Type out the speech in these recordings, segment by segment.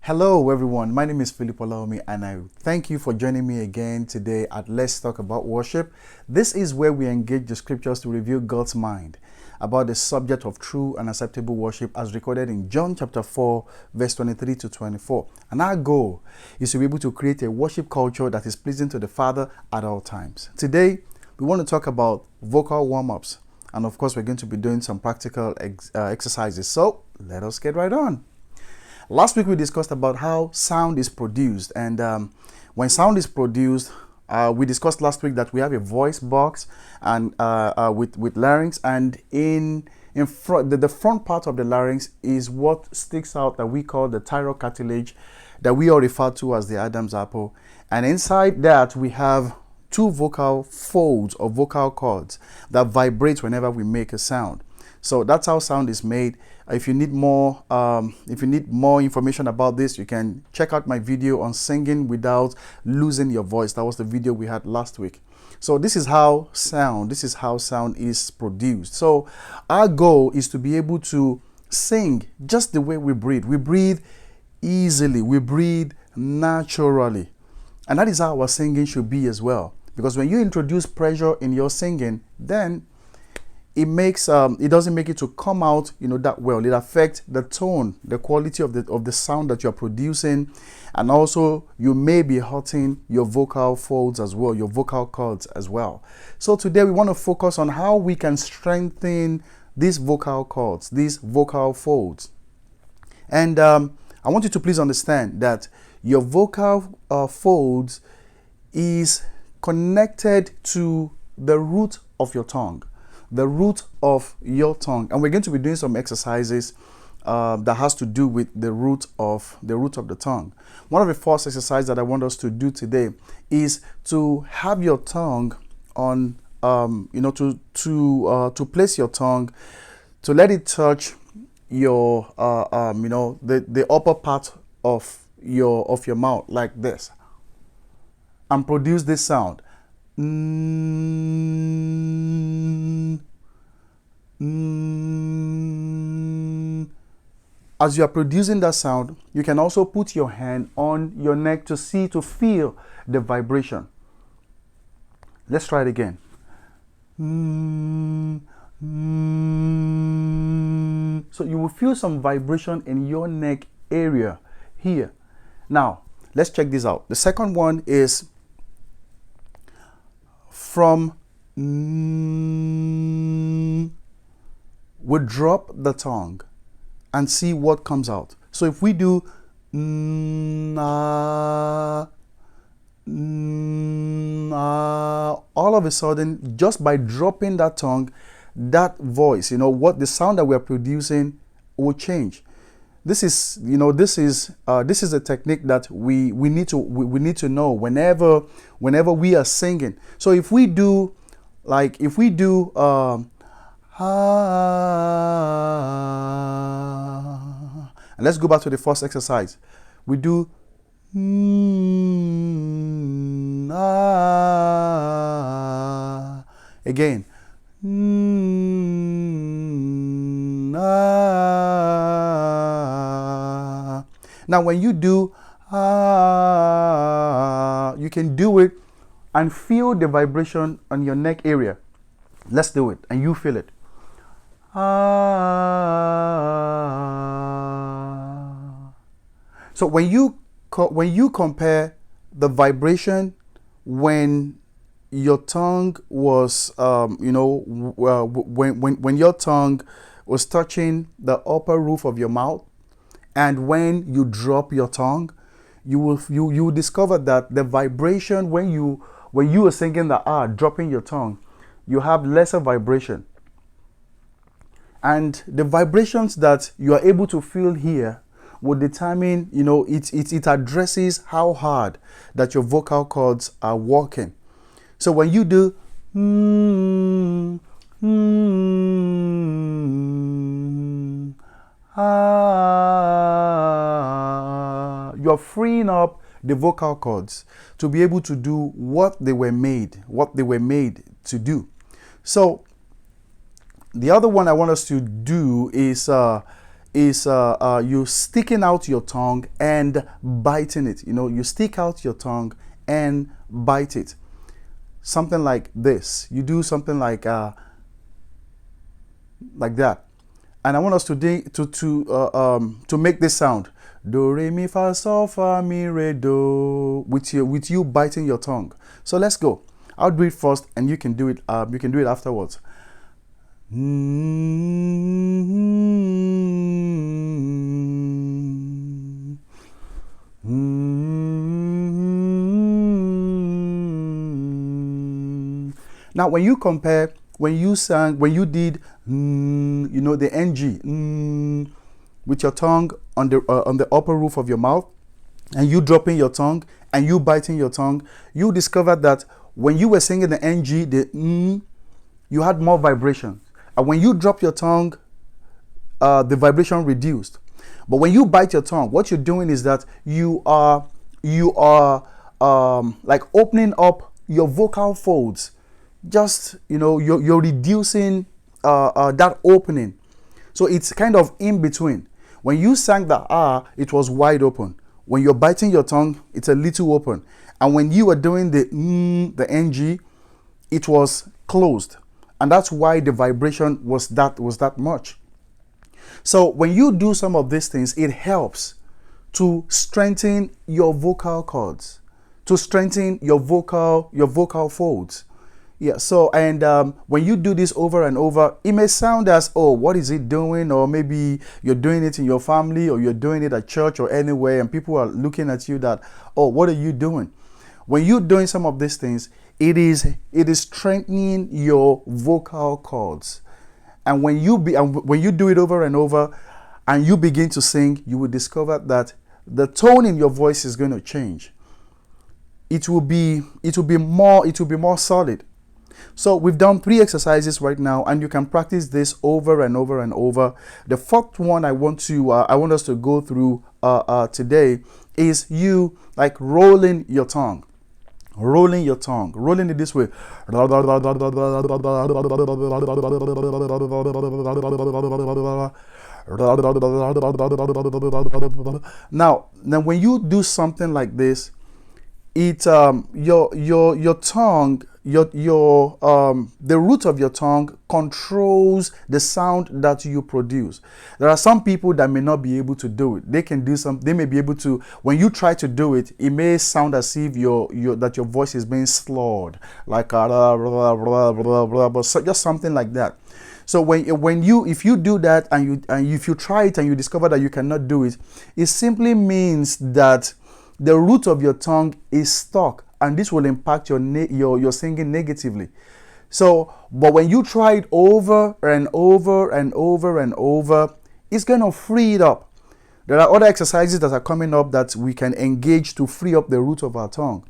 Hello everyone, my name is Philip Olaomi and I thank you for joining me again today at Let's Talk About Worship. This is where we engage the scriptures to reveal God's mind about the subject of true and acceptable worship as recorded in John chapter 4 verse 23 to 24. And our goal is to be able to create a worship culture that is pleasing to the Father at all times. Today we want to talk about vocal warm-ups, and of course we're going to be doing some practical exercises. So let us get right on. Last week we discussed about how sound is produced, and when sound is produced, we discussed last week that we have a voice box and with larynx, and in front the front part of the larynx is what sticks out that we call the thyroid cartilage, that we all refer to as the Adam's apple, and inside that we have two vocal folds or vocal cords that vibrate whenever we make a sound. So that's how sound is made. If you need more information about this, you can check out my video on singing without losing your voice. That was the video we had last week. So this is how sound is produced. So our goal is to be able to sing just the way we breathe. We breathe easily, we breathe naturally. And that is how our singing should be as well. Because when you introduce pressure in your singing, then it doesn't make it to come out that well. It affects the tone, the quality of the sound that you're producing, and also you may be hurting your vocal folds as well, your vocal cords as well. So today we want to focus on how we can strengthen these vocal cords, these vocal folds. And I want you to please understand that your vocal folds is connected to the root of your tongue. The root of your tongue, and we're going to be doing some exercises that has to do with the root of the tongue. One of the first exercises that I want us to do today is to have your tongue on, to place your tongue, to let it touch your, the upper part of your mouth like this, and produce this sound. As you are producing that sound, you can also put your hand on your neck to feel the vibration. Let's try it again. So you will feel some vibration in your neck area here. Now, let's check this out. The second one is from we drop the tongue and see what comes out. So if we do all of a sudden, just by dropping that tongue, that voice, what the sound that we're producing will change. This is a technique that we need to know whenever we are singing. So if we do and let's go back to the first exercise. We do again. Now when you do you can do it and feel the vibration on your neck area. Let's do it and you feel it. So when you compare the vibration when your tongue was when your tongue was touching the upper roof of your mouth, and when you drop your tongue, you will discover that the vibration when you are singing the dropping your tongue, you have lesser vibration. And the vibrations that you are able to feel here will determine, it addresses how hard that your vocal cords are working. So when you do you're freeing up the vocal cords to be able to do what they were made to do. So the other one I want us to do is is you sticking out your tongue and biting it. You know, you stick out your tongue and bite it. Something like this. You do something like that. And I want us to make this sound. Do, re, mi, fa, sol, fa, mi, re, do. With you biting your tongue. So let's go. I'll do it first, and you can do it. You can do it afterwards. Now, when you compare, when you did, you know, the ng, with your tongue on the upper roof of your mouth, and you dropping your tongue and you biting your tongue, you discovered that when you were singing the ng, the you had more vibration, and when you drop your tongue, the vibration reduced. But when you bite your tongue, what you're doing is that you are like opening up your vocal folds. Just, you know, you're reducing that opening. So it's kind of in between. When you sang the it was wide open. When you're biting your tongue, it's a little open. And when you were doing the ng, it was closed. And that's why the vibration was that much. So when you do some of these things, it helps to strengthen your vocal cords, to strengthen your vocal folds. Yeah, so, and when you do this over and over, it may sound as, oh, what is it doing? Or maybe you're doing it in your family, or you're doing it at church or anywhere, and people are looking at you that, oh, what are you doing? When you're doing some of these things, it is strengthening your vocal cords. And when you do it over and over, and you begin to sing, you will discover that the tone in your voice is going to change. It will be more solid. So we've done 3 exercises right now, and you can practice this over and over and over. The fourth one I want us to go through today is you like rolling your tongue. Rolling your tongue. Rolling it this way. Now when you do something like this, it your tongue, the root of your tongue controls the sound that you produce. There are some people that may not be able to do it. They may be able to. When you try to do it, it may sound as if your voice is being slurred, like just something like that. So if you do that, and if you try it and you discover that you cannot do it, it simply means that the root of your tongue is stuck, and this will impact your singing negatively. So, but when you try it over and over and over and over, it's going to free it up. There are other exercises that are coming up that we can engage to free up the root of our tongue.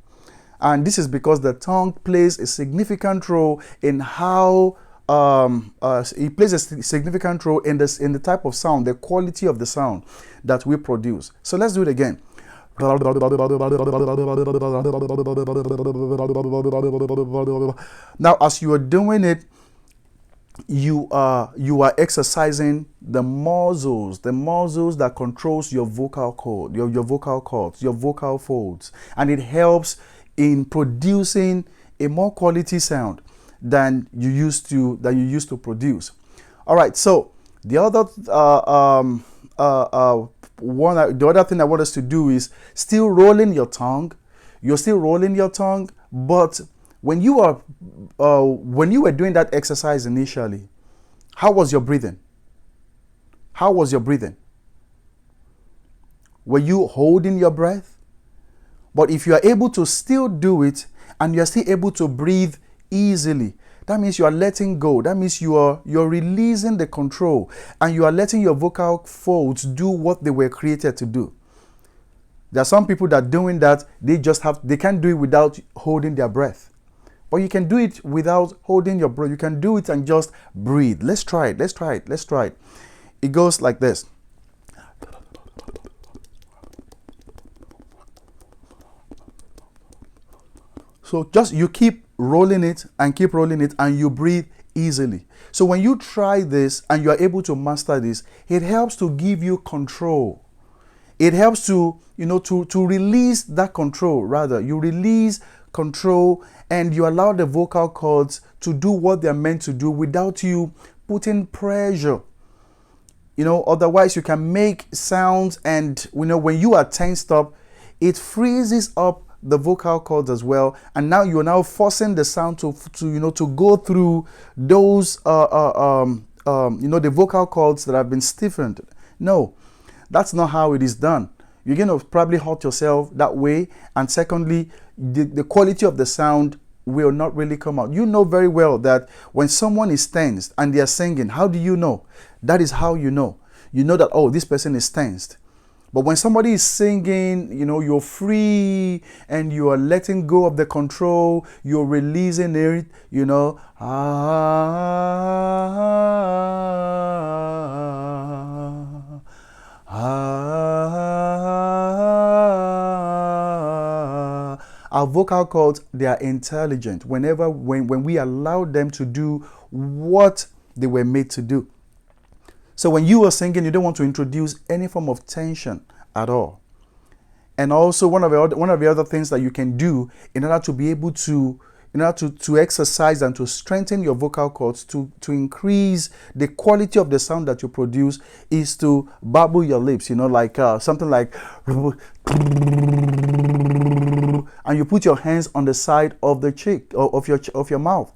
And this is because the tongue plays a significant role in how it plays a significant role in the type of sound, the quality of the sound that we produce. So let's do it again. Now, as you are doing it, you are exercising the muscles that controls your vocal cord, your vocal cords, your vocal folds, and it helps in producing a more quality sound than you used to produce. All right, so the other the other thing I want us to do is still rolling your tongue. You're still rolling your tongue, but when you were doing that exercise initially, how was your breathing? How was your breathing? Were you holding your breath? But if you are able to still do it, and you are still able to breathe easily, that means you are letting go. That means you're releasing the control, and you are letting your vocal folds do what they were created to do. There are some people that doing that, they can't do it without holding their breath. But you can do it without holding your breath. You can do it and just breathe. Let's try it. It goes like this. So just you keep rolling it, and you breathe easily. So when you try this and you are able to master this, it helps to give you control. It helps to, to release that control. Rather, you release control and you allow the vocal cords to do what they're meant to do without you putting pressure. Otherwise you can make sounds, and when you are tensed up, it freezes up the vocal cords as well, and now you're now forcing the sound to go through those the vocal cords that have been stiffened. No, that's not how it is done. You're going to probably hurt yourself that way, and secondly, the quality of the sound will not really come out. You know very well that when someone is tensed and they are singing, how do you know? That is how you know. You know that, oh, this person is tensed. But when somebody is singing, you're free and you are letting go of the control, you're releasing it, Our vocal cords, they are intelligent when we allow them to do what they were made to do. So when you are singing, you don't want to introduce any form of tension at all. And also one of the other things that you can do in order to be able to exercise and to strengthen your vocal cords, to increase the quality of the sound that you produce, is to babble your lips, like something like, and you put your hands on the side of the cheek of your mouth.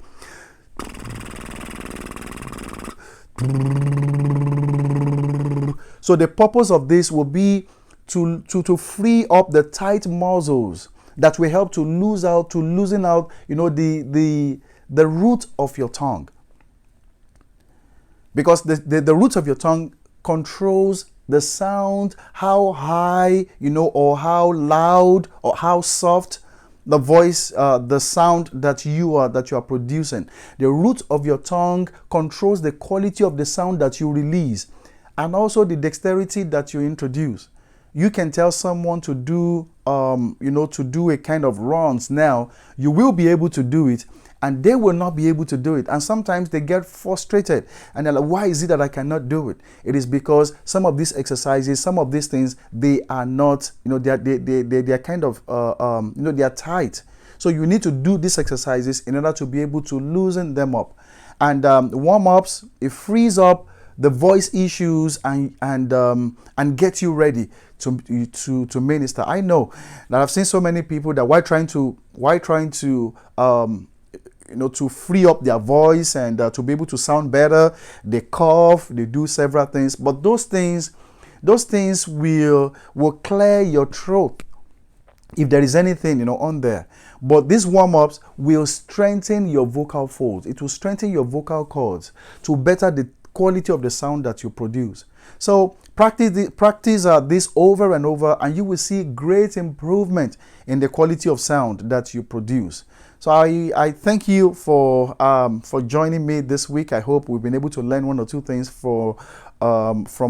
So the purpose of this will be to free up the tight muscles that will help to loosen out, the root of your tongue. Because the root of your tongue controls the sound, how high, or how loud or how soft the voice, the sound that you are producing. The root of your tongue controls the quality of the sound that you release, and also the dexterity that you introduce. You can tell someone to do, to do a kind of runs. Now, you will be able to do it, and they will not be able to do it. And sometimes they get frustrated, and they're like, why is it that I cannot do it? It is because some of these exercises, some of these things, they are not, they are kind of, they are tight. So you need to do these exercises in order to be able to loosen them up. And warm-ups, it frees up the voice issues and get you ready to minister. I know that I've seen so many people that while trying to to free up their voice and to be able to sound better, they cough, they do several things, but those things will clear your throat if there is anything on there. But these warm-ups will strengthen your vocal folds. It will strengthen your vocal cords to better the quality of the sound that you produce. So practice this over and over, and you will see great improvement in the quality of sound that you produce. So I thank you for joining me this week. I hope we've been able to learn one or two things from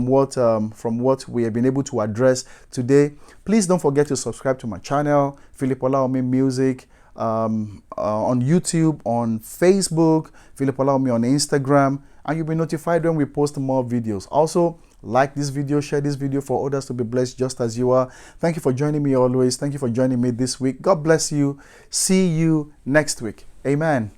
what we have been able to address today. Please don't forget to subscribe to my channel, Philip Olaomi Music, on YouTube, on Facebook, Philip Olaomi on Instagram, and you'll be notified when we post more videos. Also, like this video, share this video for others to be blessed just as you are. Thank you for joining me always. Thank you for joining me this week. God bless you. See you next week. Amen.